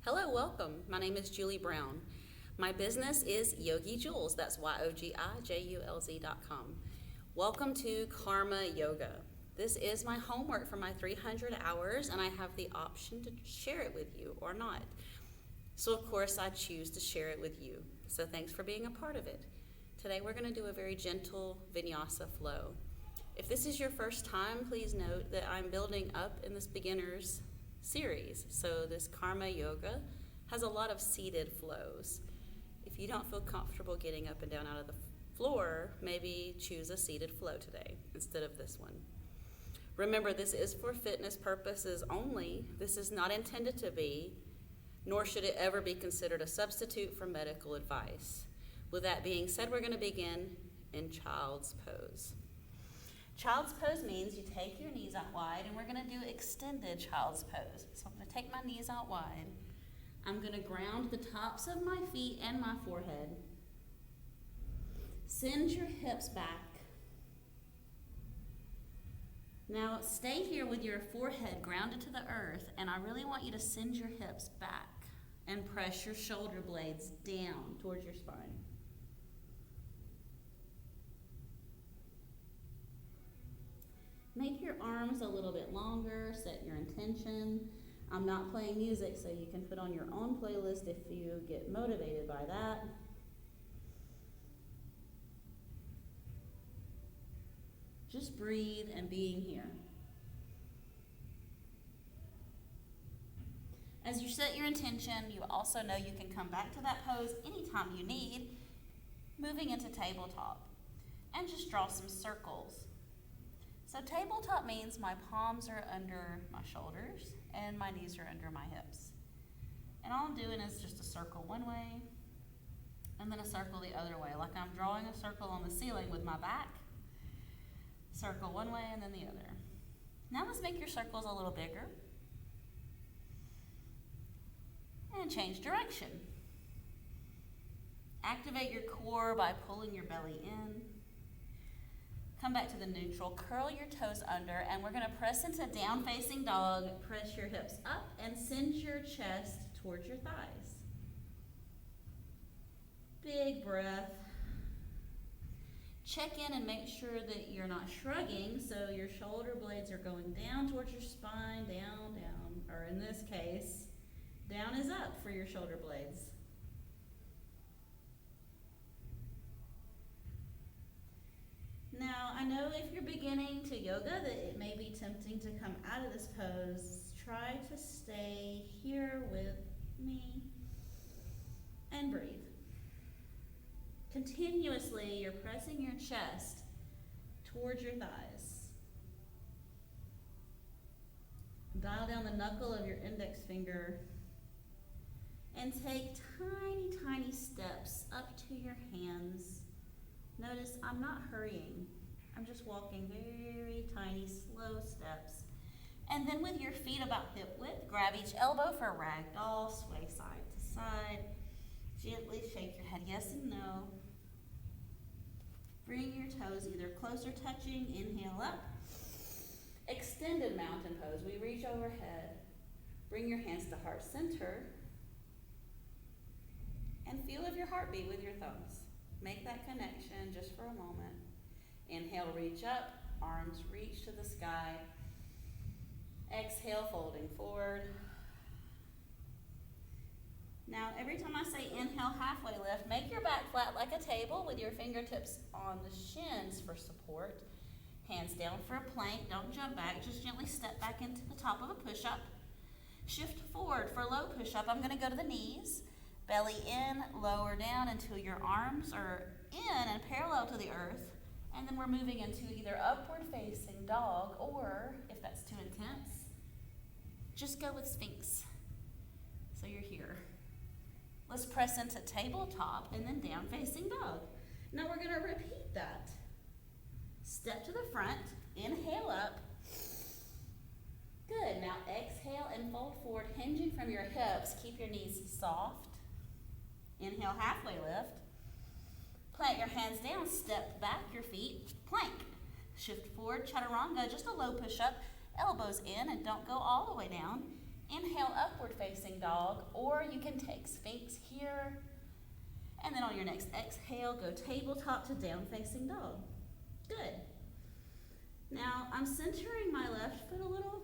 Hello, welcome. My name is Julie Brown. My business is Yogi Jules. That's YOGIJULZ.com. Welcome to Karma Yoga. This is my homework for my 300 hours, and I have the option to share it with you or not. So, of course, I choose to share it with you. So, thanks for being a part of it. Today, we're going to do a very gentle Vinyasa flow. If this is your first time, please note that I'm building up in this beginner's series. So this Karma Yoga has a lot of seated flows. If you don't feel comfortable getting up and down out of the floor, maybe choose a seated flow today instead of this one. Remember, this is for fitness purposes only. This is not intended to be, nor should it ever be considered a substitute for medical advice. With that being said, we're going to begin in child's pose. Child's pose means you take your knees out wide, and we're going to do extended child's pose. So I'm going to take my knees out wide. I'm going to ground the tops of my feet and my forehead. Send your hips back. Now stay here with your forehead grounded to the earth, and I really want you to send your hips back and press your shoulder blades down towards your spine. Make your arms a little bit longer, set your intention. I'm not playing music, so you can put on your own playlist if you get motivated by that. Just breathe and being here. As you set your intention, you also know you can come back to that pose anytime you need, moving into tabletop. And just draw some circles. So tabletop means my palms are under my shoulders and my knees are under my hips. And all I'm doing is just a circle one way and then a circle the other way, like I'm drawing a circle on the ceiling with my back. Circle one way and then the other. Now let's make your circles a little bigger. And change direction. Activate your core by pulling your belly in. Come back to the neutral, curl your toes under, and we're going to press into down facing dog. Press your hips up and send your chest towards your thighs. Big breath. Check in and make sure that you're not shrugging, so your shoulder blades are going down towards your spine, down, down, or in this case, down is up for your shoulder blades. Now, I know if you're beginning to yoga that it may be tempting to come out of this pose. Try to stay here with me and breathe. Continuously, you're pressing your chest towards your thighs. Dial down the knuckle of your index finger and take tiny, tiny steps up to your hands. Notice I'm not hurrying. I'm just walking very tiny, slow steps. And then with your feet about hip width, grab each elbow for a ragdoll, sway side to side. Gently shake your head yes and no. Bring your toes either closer touching, inhale up. Extended mountain pose, we reach overhead. Bring your hands to heart center. And feel of your heartbeat with your thumbs. Make that connection just for a moment. Inhale, reach up, arms reach to the sky. Exhale, folding forward. Now, every time I say inhale, halfway lift, make your back flat like a table with your fingertips on the shins for support. Hands down for a plank, don't jump back, just gently step back into the top of a push-up. Shift forward for a low push-up. I'm gonna go to the knees. Belly in, lower down until your arms are in and parallel to the earth. And then we're moving into either upward facing dog, or if that's too intense, just go with Sphinx. So you're here. Let's press into tabletop and then down facing dog. Now we're gonna repeat that. Step to the front, inhale up. Good, now exhale and fold forward, hinging from your hips. Keep your knees soft. Inhale, halfway lift. Plant your hands down, step back your feet, plank. Shift forward, chaturanga, just a low push-up. Elbows in and don't go all the way down. Inhale, upward facing dog, or you can take Sphinx here. And then on your next exhale, go tabletop to down facing dog. Good. Now I'm centering my left foot a little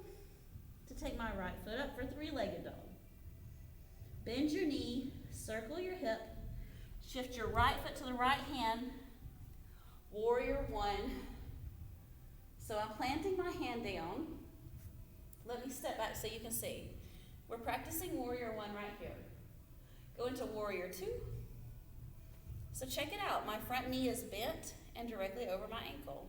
to take my right foot up for three-legged dog. Bend your knee, circle your hip, shift your right foot to the right hand, warrior one. So I'm planting my hand down. Let me step back so you can see. We're practicing warrior one right here. Go into warrior two. So check it out. My front knee is bent and directly over my ankle.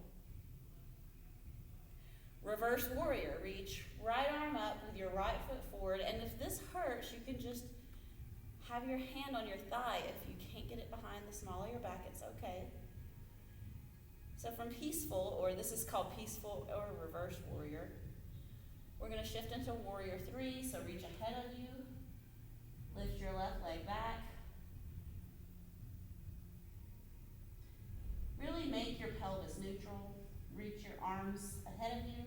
Reverse warrior. Reach right arm up with your right foot forward. And if this hurts, you can just have your hand on your thigh. If you can't get it behind the small of your back, it's okay. So from peaceful, or this is called peaceful or reverse warrior, we're going to shift into warrior three. So reach ahead of you. Lift your left leg back. Really make your pelvis neutral. Reach your arms ahead of you.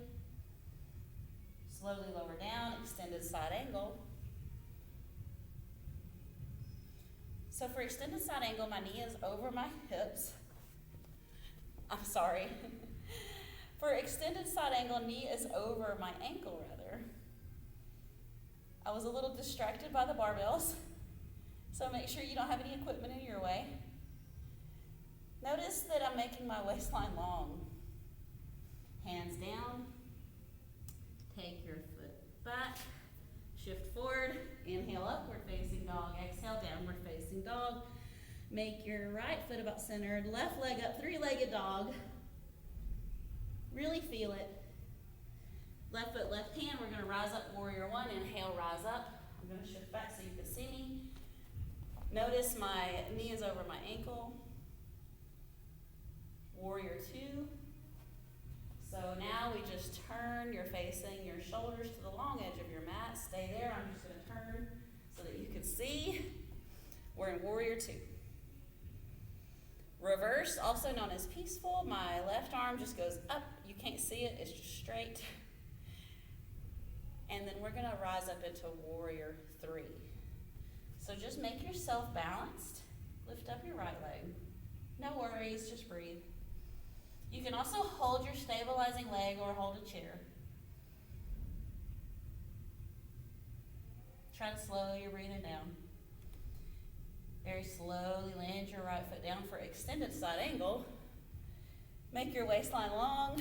Slowly lower down, extended side angle. So for extended side angle, my knee is over my hips. I'm sorry. For extended side angle, knee is over my ankle rather. I was a little distracted by the barbells, so make sure you don't have any equipment in your way. Notice that I'm making my waistline long. Hands down. Take your foot back. Shift forward. Inhale, upward facing dog. Exhale, downward facing dog. Make your right foot about centered. Left leg up, three-legged dog. Really feel it. Left foot, left hand. We're going to rise up, warrior one. Inhale, rise up. I'm going to shift back so you can see me. Notice my knee is over my ankle. Warrior two. So now we just turn. You're facing your shoulders to the long edge of your mat. Stay there. I'm just going to turn so that you can see. We're in warrior two. Reverse, also known as peaceful. My left arm just goes up. You can't see it. It's just straight. And then we're going to rise up into warrior three. So just make yourself balanced. Lift up your right leg. No worries. Just breathe. You can also hold your stabilizing leg or hold a chair. Try to slow your breathing down. Very slowly land your right foot down for extended side angle. Make your waistline long.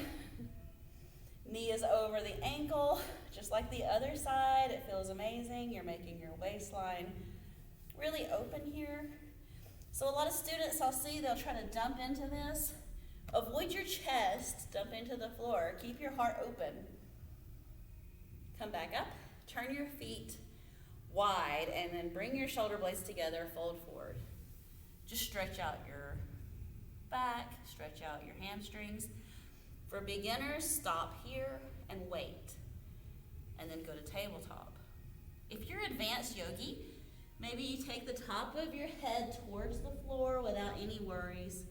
Knee is over the ankle, just like the other side. It feels amazing. You're making your waistline really open here. So a lot of students I'll see, they'll try to dump into this. Avoid your chest, dump into the floor. Keep your heart open. Come back up, turn your feet wide, and then bring your shoulder blades together, fold forward. Just stretch out your back, stretch out your hamstrings. For beginners, stop here and wait, and then go to tabletop. If you're advanced yogi, maybe you take the top of your head towards the floor without any worries.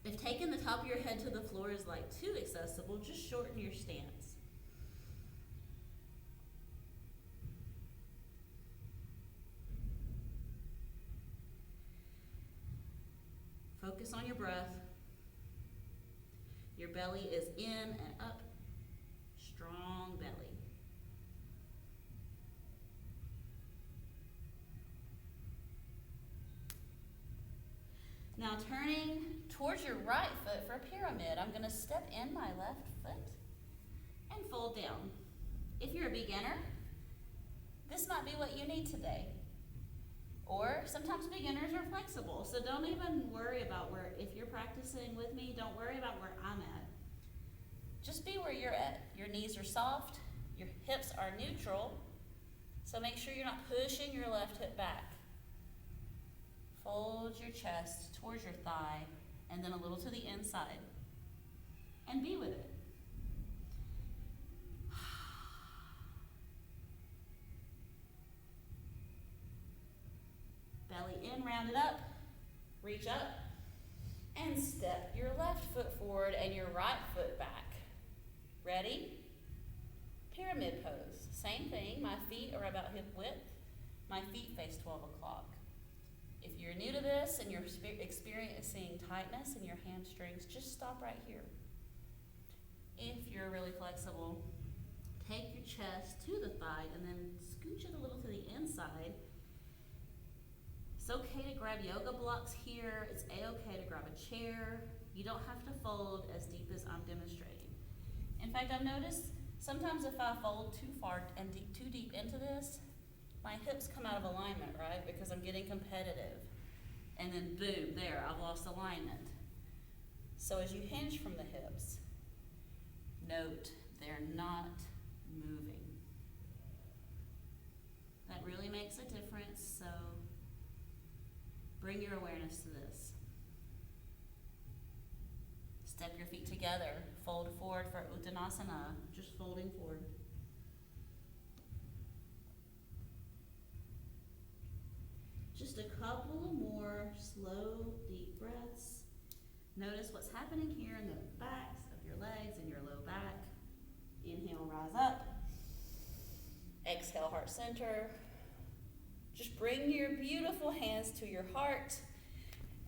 If taking the top of your head to the floor is like too accessible, just shorten your stance. Focus on your breath. Your belly is in and up. Strong belly. Now turning towards your right foot for a pyramid, I'm going to step in my left foot and fold down. If you're a beginner, this might be what you need today. Or sometimes beginners are flexible, so don't even worry about where, if you're practicing with me, don't worry about where I'm at. Just be where you're at. Your knees are soft, your hips are neutral, so make sure you're not pushing your left hip back. Fold your chest towards your thigh and then a little to the inside. And be with it. Belly in, round it up, reach up, and step your left foot forward and your right foot back. Ready? Pyramid pose. Same thing. My feet are about hip width. My feet face 12 o'clock. If you're new to this and you're experiencing tightness in your hamstrings, just stop right here. If you're really flexible, take your chest to the thigh and then scooch it a little to the inside. It's okay to grab yoga blocks here. It's a-okay to grab a chair. You don't have to fold as deep as I'm demonstrating. In fact, I've noticed sometimes if I fold too far and too deep into this, my hips come out of alignment, right? Because I'm getting competitive. And then boom, there, I've lost alignment. So as you hinge from the hips, note they're not moving. That really makes a difference, so bring your awareness to this. Step your feet together, fold forward for Uttanasana, just folding forward. Just a couple of more slow, deep breaths. Notice what's happening here in the backs of your legs and your low back. Inhale, rise up. Exhale, heart center. Just bring your beautiful hands to your heart.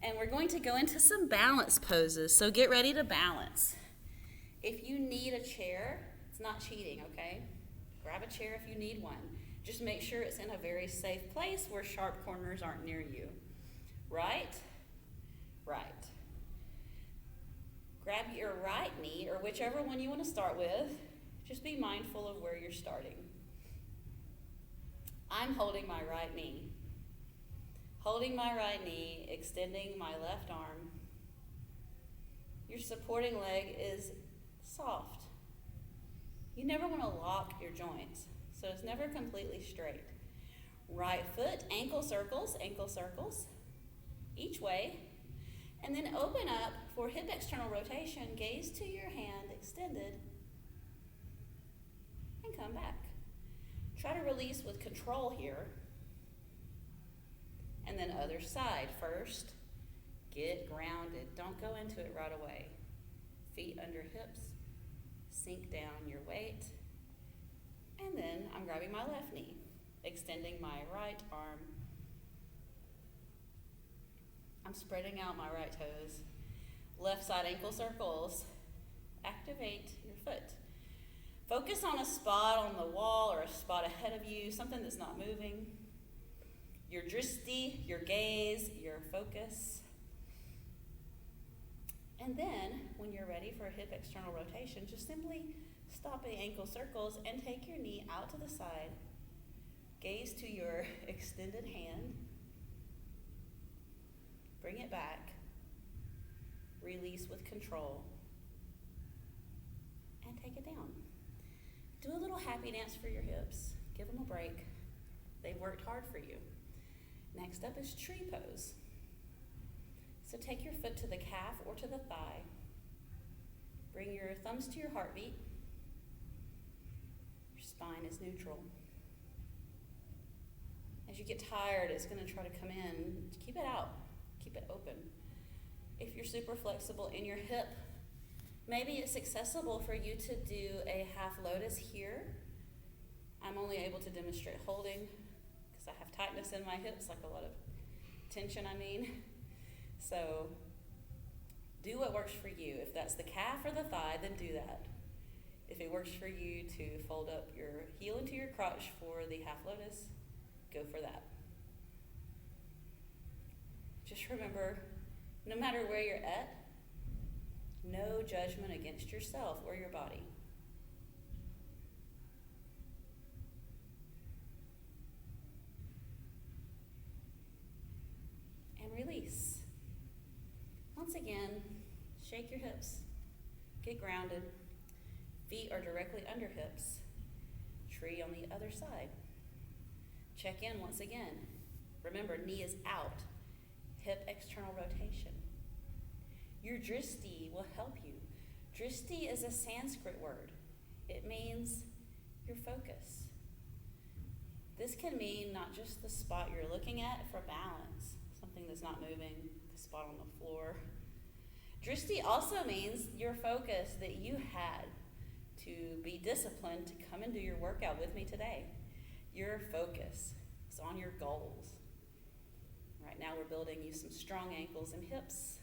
And we're going to go into some balance poses. So get ready to balance. If you need a chair, it's not cheating, okay? Grab a chair if you need one. Just make sure it's in a very safe place where sharp corners aren't near you. Right? Right. Grab your right knee, or whichever one you want to start with. Just be mindful of where you're starting. I'm holding my right knee. Holding my right knee, extending my left arm. Your supporting leg is soft. You never want to lock your joints, so it's never completely straight. Right foot, ankle circles, each way. And then open up for hip external rotation, gaze to your hand extended, and come back. Try to release with control here. And then other side. First, get grounded. Don't go into it right away. Feet under hips, sink down your weight. And then I'm grabbing my left knee, extending my right arm. I'm spreading out my right toes. Left side ankle circles. Activate your foot. Focus on a spot on the wall or a spot ahead of you, something that's not moving. Your dristi, your gaze, your focus. And then, when you're ready for a hip external rotation, just simply stop the ankle circles and take your knee out to the side. Gaze to your extended hand. Bring it back. Release with control. And take it down. Do a little happy dance for your hips. Give them a break. They've worked hard for you. Next up is tree pose. So take your foot to the calf or to the thigh. Bring your thumbs to your heartbeat. Your spine is neutral. As you get tired, it's going to try to come in. Keep it out. Keep it open. If you're super flexible in your hip, maybe it's accessible for you to do a half lotus here. I'm only able to demonstrate holding because I have tightness in my hips, like a lot of tension, So do what works for you. If that's the calf or the thigh, then do that. If it works for you to fold up your heel into your crotch for the half lotus, go for that. Just remember, no matter where you're at, no judgment against yourself or your body. And release. Once again, shake your hips. Get grounded. Feet are directly under hips. Tree on the other side. Check in once again. Remember, knee is out. Hip external rotation. Your dristi will help you. Dristi is a Sanskrit word. It means your focus. This can mean not just the spot you're looking at for balance, something that's not moving, the spot on the floor. Dristi also means your focus that you had to be disciplined to come and do your workout with me today. Your focus is on your goals. Right now we're building you some strong ankles and hips.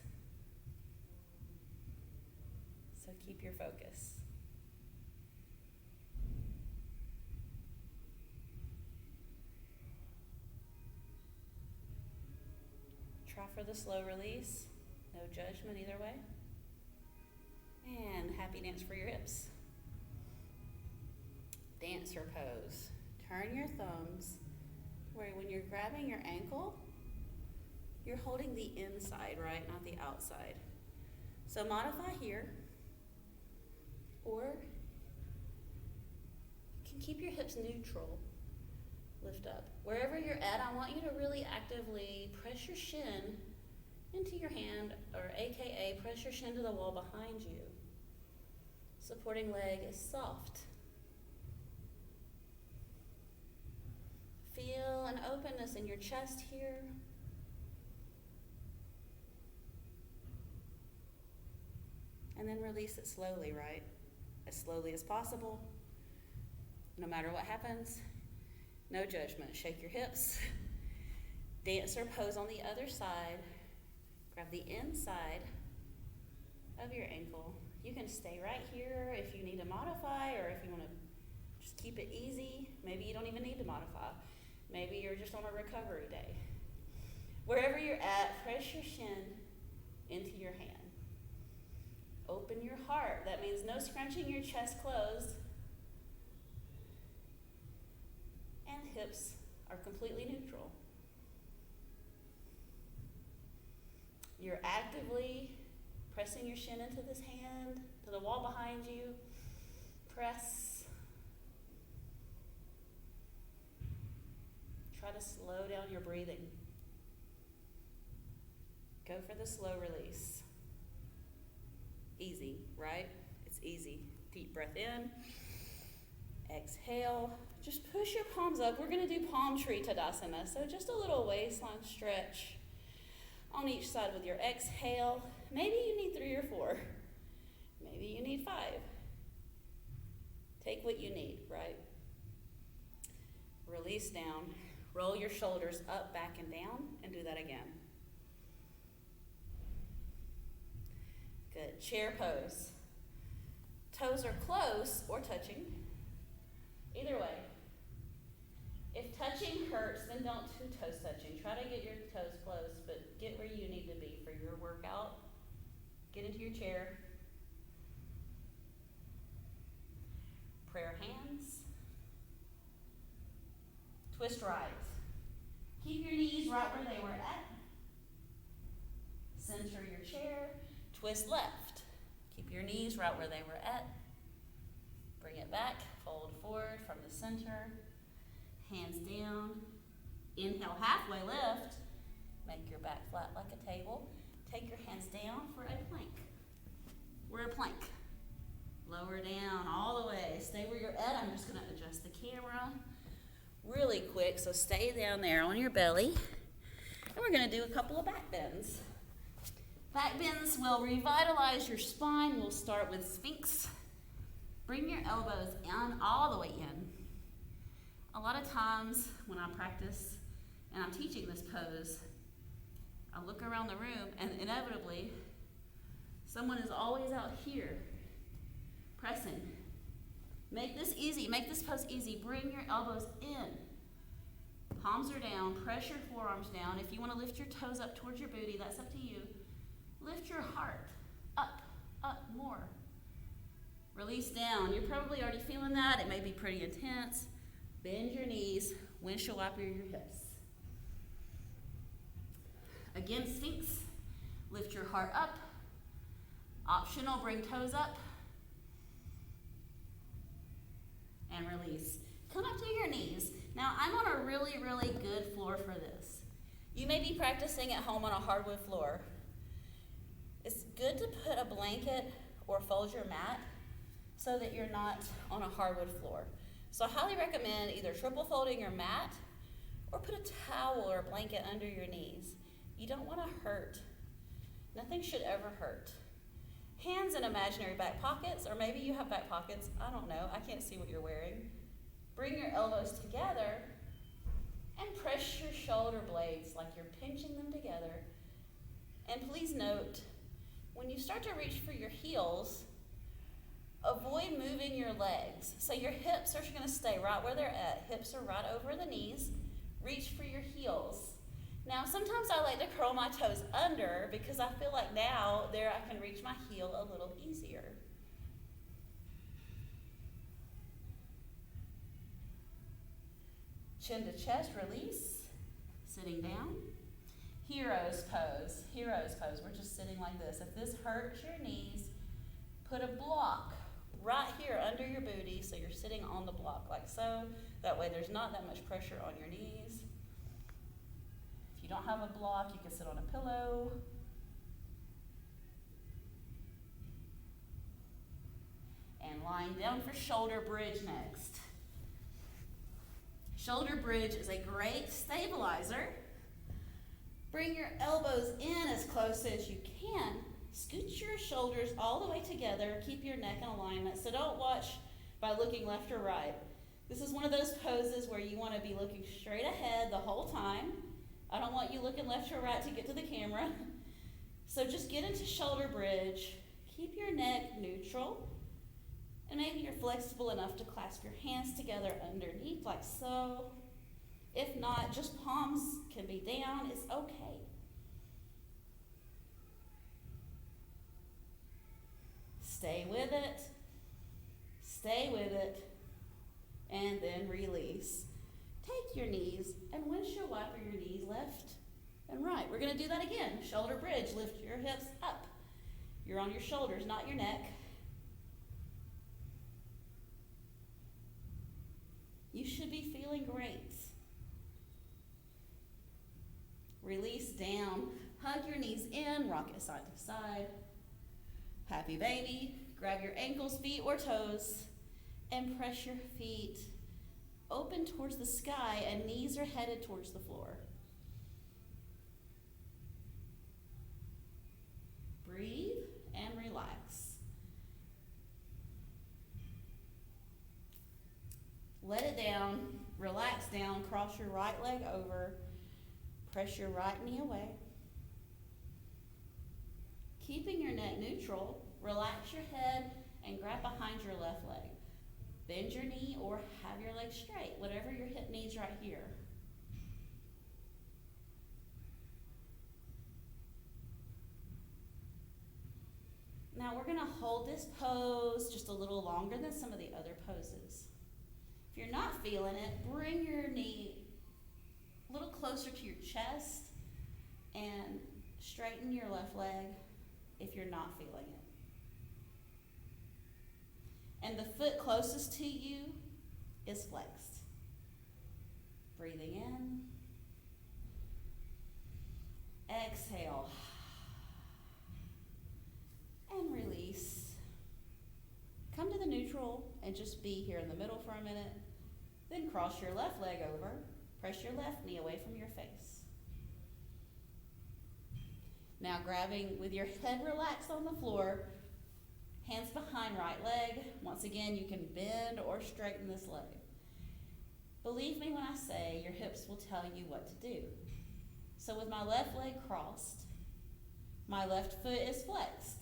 So keep your focus. Try for the slow release. No judgment either way. And happy dance for your hips. Dancer pose. Turn your thumbs where when you're grabbing your ankle, you're holding the inside, right? Not the outside. So modify here. Or you can keep your hips neutral. Lift up. Wherever you're at, I want you to really actively press your shin into your hand, or AKA press your shin to the wall behind you. Supporting leg is soft. Feel an openness in your chest here. And then release it slowly, right? As slowly as possible. No matter what happens, no judgment. Shake your hips. Dancer pose on the other side. Grab the inside of your ankle. You can stay right here if you need to modify, or if you want to just keep it easy. Maybe you don't even need to modify. Maybe you're just on a recovery day. Wherever you're at, press your shin into your hand. Open your heart. That means no scrunching your chest closed. And hips are completely neutral. You're actively pressing your shin into this hand, to the wall behind you. Press. Try to slow down your breathing. Go for the slow release. Easy, right? It's easy. Deep breath in. Exhale. Just push your palms up. We're going to do palm tree Tadasana. So just a little waistline stretch on each side with your exhale. Maybe you need 3 or 4. Maybe you need 5. Take what you need, right? Release down. Roll your shoulders up, back, and down, and do that again. Good. Chair pose. Toes are close or touching. Either way. If touching hurts, then don't do toes touching. Try to get your toes close, but get where you need to be for your workout. Get into your chair. Prayer hands. Twist right. Keep your knees right where they were at. Center your chair. Twist left. Keep your knees right where they were at. Bring it back. Fold forward from the center. Hands down. Inhale, halfway lift. Make your back flat like a table. Take your hands down for a plank. We're a plank. Lower down all the way. Stay where you're at. I'm just going to adjust the camera really quick. So stay down there on your belly. And we're going to do a couple of back bends. Back bends will revitalize your spine. We'll start with Sphinx. Bring your elbows in, all the way in. A lot of times when I practice and I'm teaching this pose, I look around the room and inevitably someone is always out here pressing. Make this easy. Make this pose easy. Bring your elbows in. Palms are down. Press your forearms down. If you want to lift your toes up towards your booty, that's up to you. Lift your heart up, up more. Release down. You're probably already feeling that. It may be pretty intense. Bend your knees. Windshield wiper your hips. Again, Sphinx. Lift your heart up. Optional, bring toes up. And release. Come up to your knees. Now, I'm on a really, really good floor for this. You may be practicing at home on a hardwood floor. It's good to put a blanket or fold your mat so that you're not on a hardwood floor. So I highly recommend either triple folding your mat or put a towel or a blanket under your knees. You don't want to hurt. Nothing should ever hurt. Hands in imaginary back pockets, or maybe you have back pockets. I don't know. I can't see what you're wearing. Bring your elbows together and press your shoulder blades like you're pinching them together. And please note, when you start to reach for your heels, avoid moving your legs. So your hips are going to stay right where they're at. Hips are right over the knees. Reach for your heels. Now, sometimes I like to curl my toes under because I feel like now there I can reach my heel a little easier. Chin to chest, release. Sitting down. Hero's pose. Hero's pose. We're just sitting like this. If this hurts your knees, put a block right here under your booty so you're sitting on the block like so. That way there's not that much pressure on your knees. If you don't have a block, you can sit on a pillow. And lying down for shoulder bridge next. Shoulder bridge is a great stabilizer. Bring your elbows in as close as you can. Scoot your shoulders all the way together. Keep your neck in alignment. So don't watch by looking left or right. This is one of those poses where you want to be looking straight ahead the whole time. I don't want you looking left or right to get to the camera. So just get into shoulder bridge. Keep your neck neutral. And maybe you're flexible enough to clasp your hands together underneath like so. If not, just palms can be down. It's okay. Stay with it. Stay with it. And then release. Take your knees and windshield wiper your knees left and right. We're going to do that again. Shoulder bridge. Lift your hips up. You're on your shoulders, not your neck. You should be feeling great. Release down. Hug your knees in. Rock it side to side. Happy baby. Grab your ankles, feet, or toes and press your feet open towards the sky and knees are headed towards the floor. Breathe and relax. Let it down, relax down, cross your right leg over, press your right knee away. Keeping your neck neutral, relax your head and grab behind your left leg. Bend your knee or have your leg straight, whatever your hip needs right here. Now we're going to hold this pose just a little longer than some of the other poses. If you're not feeling it, bring your knee a little closer to your chest and straighten your left leg if you're not feeling it. And the foot closest to you is flexed. Breathing in. Exhale. And release. Come to the neutral and just be here in the middle for a minute. Then cross your left leg over. Press your left knee away from your face. Now grabbing with your head relaxed on the floor, hands behind right leg. Once again, you can bend or straighten this leg. Believe me when I say your hips will tell you what to do. So with my left leg crossed, my left foot is flexed.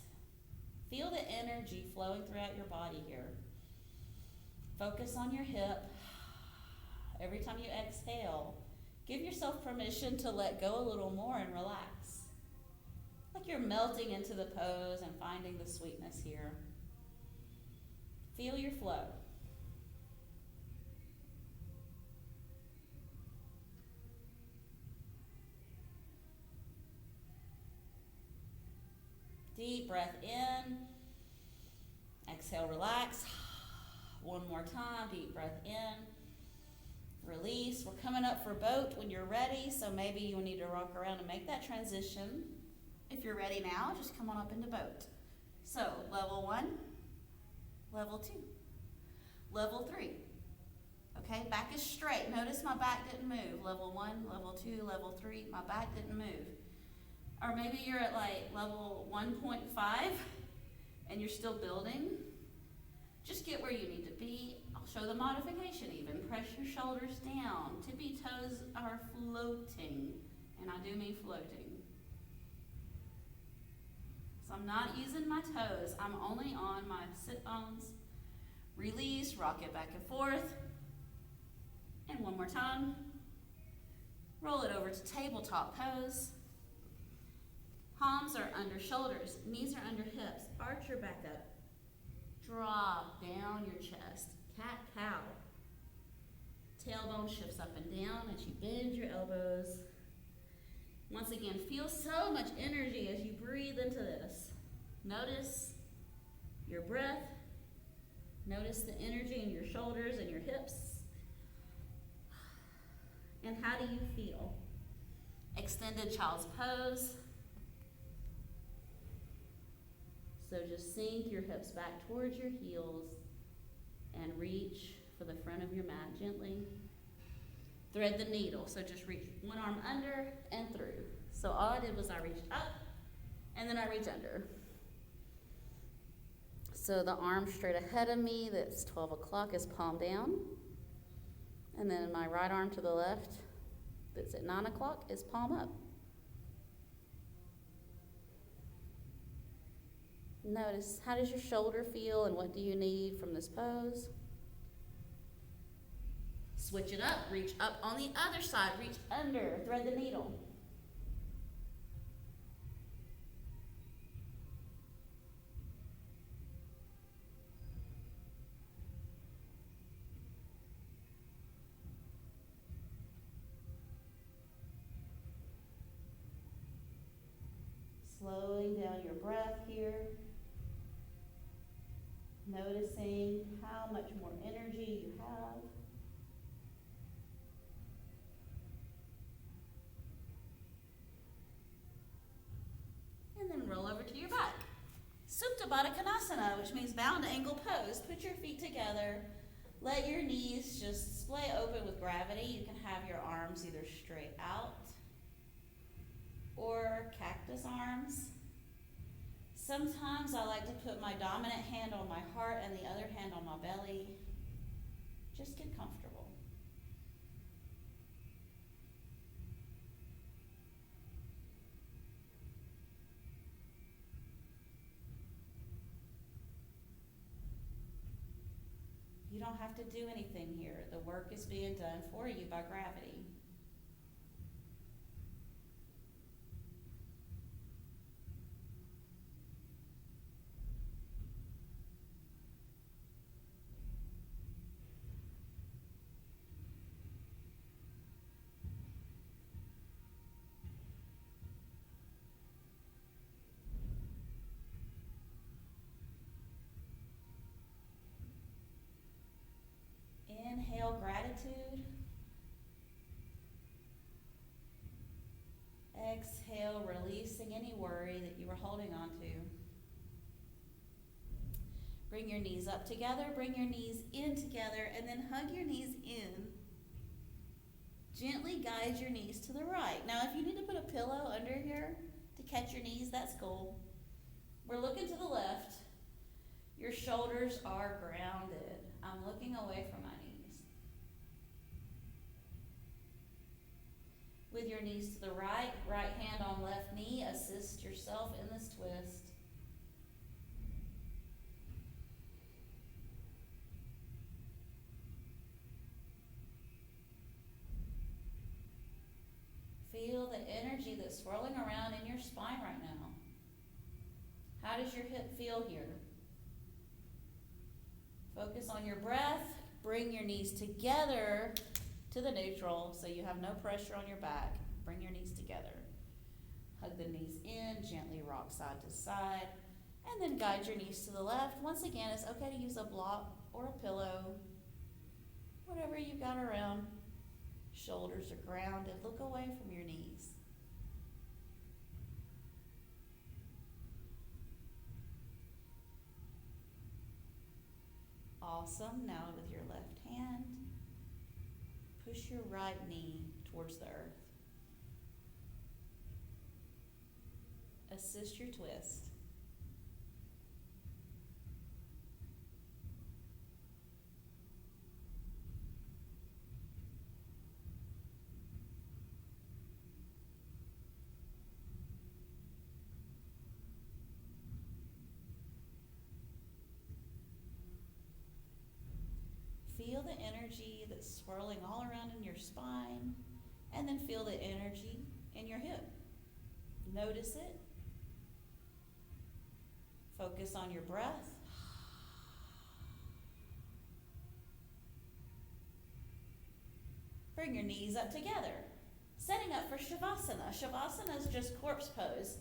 Feel the energy flowing throughout your body here. Focus on your hip. Every time you exhale, give yourself permission to let go a little more and relax. Like you're melting into the pose and finding the sweetness here. Feel your flow. Deep breath in. Exhale, relax. One more time, deep breath in. Release. We're coming up for boat when you're ready, so maybe you need to rock around and make that transition. If you're ready now, just come on up into boat. So, level 1, level 2, level 3. Okay, back is straight. Notice my back didn't move. Level 1, level 2, level 3, my back didn't move. Or maybe you're at like level 1.5 and you're still building, just get where you need to be. I'll show the modification even. Press your shoulders down. Tippy toes are floating, and I do mean floating. So I'm not using my toes. I'm only on my sit bones. Release, rock it back and forth. And one more time. Roll it over to tabletop pose. Palms are under shoulders, knees are under hips. Arch your back up. Drop down your chest. Cat-cow. Tailbone shifts up and down as you bend your elbows. Once again, feel so much energy as you breathe into this. Notice your breath. Notice the energy in your shoulders and your hips. And how do you feel? Extended child's pose. So just sink your hips back towards your heels and reach for the front of your mat gently. Thread the needle, so just reach one arm under and through. So all I did was I reached up and then I reached under. So the arm straight ahead of me, that's 12 o'clock, is palm down. And then my right arm to the left, that's at 9 o'clock, is palm up. Notice, how does your shoulder feel and what do you need from this pose? Switch it up, reach up on the other side, reach under, thread the needle. Slowing down your breath here. Noticing how much more energy you have. And then roll over to your back. Supta Baddha Konasana, which means bound angle pose. Put your feet together. Let your knees just splay open with gravity. You can have your arms either straight out or cactus arms. Sometimes I like to put my dominant hand on my heart and the other hand on my belly. Just get comfortable. You don't have to do anything here. The work is being done for you by gravity. Inhale gratitude. Exhale, releasing any worry that you were holding on to. Bring your knees up together, bring your knees in together, and then hug your knees in. Gently guide your knees to the right. Now, if you need to put a pillow under here to catch your knees, that's cool. We're looking to the left. Your shoulders are grounded. I'm looking away from my knees. With your knees to the right, right hand on left knee, assist yourself in this twist. Feel the energy that's swirling around in your spine right now. How does your hip feel here? Focus on your breath. Bring your knees together to the neutral so you have no pressure on your back. Bring your knees together. Hug the knees in, gently rock side to side, and then guide your knees to the left. Once again, it's okay to use a block or a pillow, whatever you've got around. Shoulders are grounded. Look away from your knees. Awesome. Now with your left hand, push your right knee towards the earth. Assist your twist. swirling all around in your spine, and then feel the energy in your hip. Notice it. Focus on your breath. Bring your knees up together. Setting up for Shavasana. Shavasana is just corpse pose.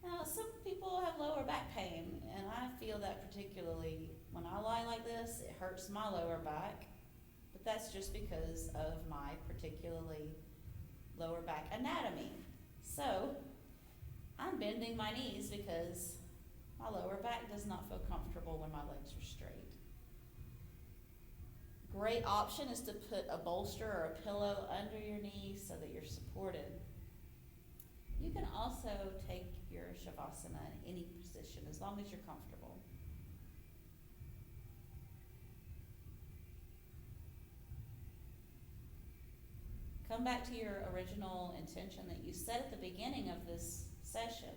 Now, some people have lower back pain, and I feel that particularly when I lie like this, it hurts my lower back. But that's just because of my particularly lower back anatomy. So, I'm bending my knees because my lower back does not feel comfortable when my legs are straight. Great option is to put a bolster or a pillow under your knees so that you're supported. You can also take your Shavasana in any position as long as you're comfortable. Come back to your original intention that you set at the beginning of this session.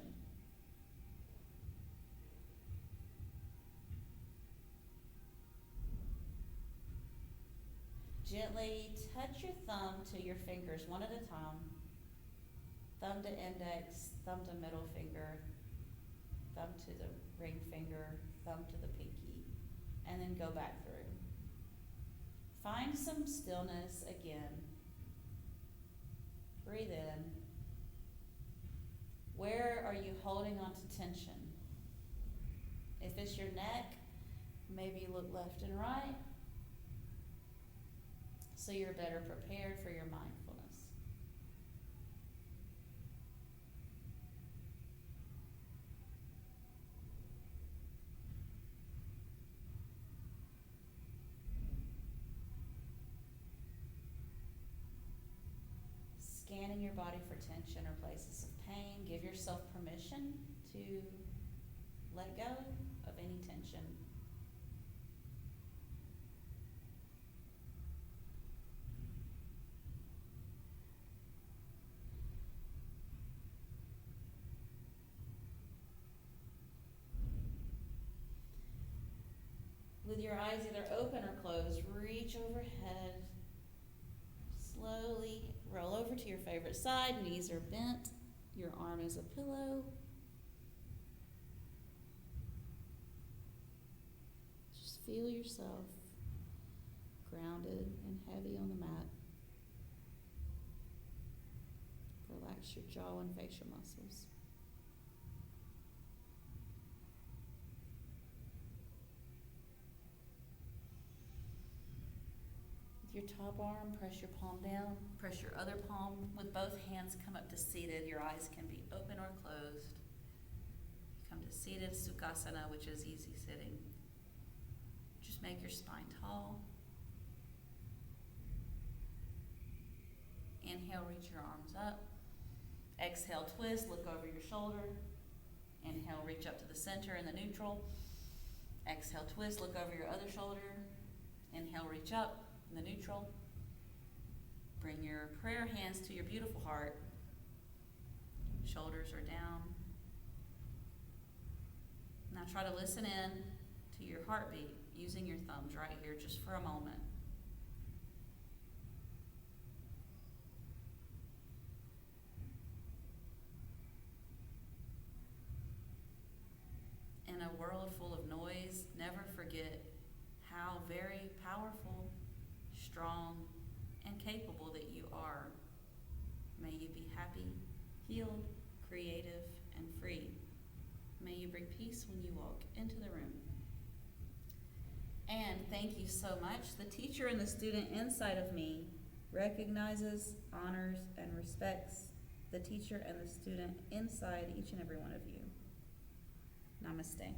Gently touch your thumb to your fingers one at a time. Thumb to index, thumb to middle finger, thumb to the ring finger, thumb to the pinky, and then go back through. Find some stillness again. Breathe in. Where are you holding on to tension? If it's your neck, maybe look left and right so you're better prepared for your mindfulness. Scanning your body for tension or places of pain. Give yourself permission to let go of any tension. With your eyes either open or closed, reach overhead. Slowly roll over to your favorite side. Knees are bent. Your arm is a pillow. Just feel yourself grounded and heavy on the mat. Relax your jaw and facial muscles. Your top arm, press your palm down, press your other palm with both hands, come up to seated. Your eyes can be open or closed. Come to seated Sukhasana, which is easy sitting. Just make your spine tall. Inhale, reach your arms up. Exhale, twist, look over your shoulder. Inhale, reach up to the center in the neutral. Exhale, twist, look over your other shoulder. Inhale, reach up. In the neutral. Bring your prayer hands to your beautiful heart. Shoulders are down. Now try to listen in to your heartbeat using your thumbs right here just for a moment. In a world full of noise, never forget how very powerful, strong, and capable that you are. May you be happy, healed, creative, and free. May you bring peace when you walk into the room. And thank you so much. The teacher and the student inside of me recognizes, honors, and respects the teacher and the student inside each and every one of you. Namaste.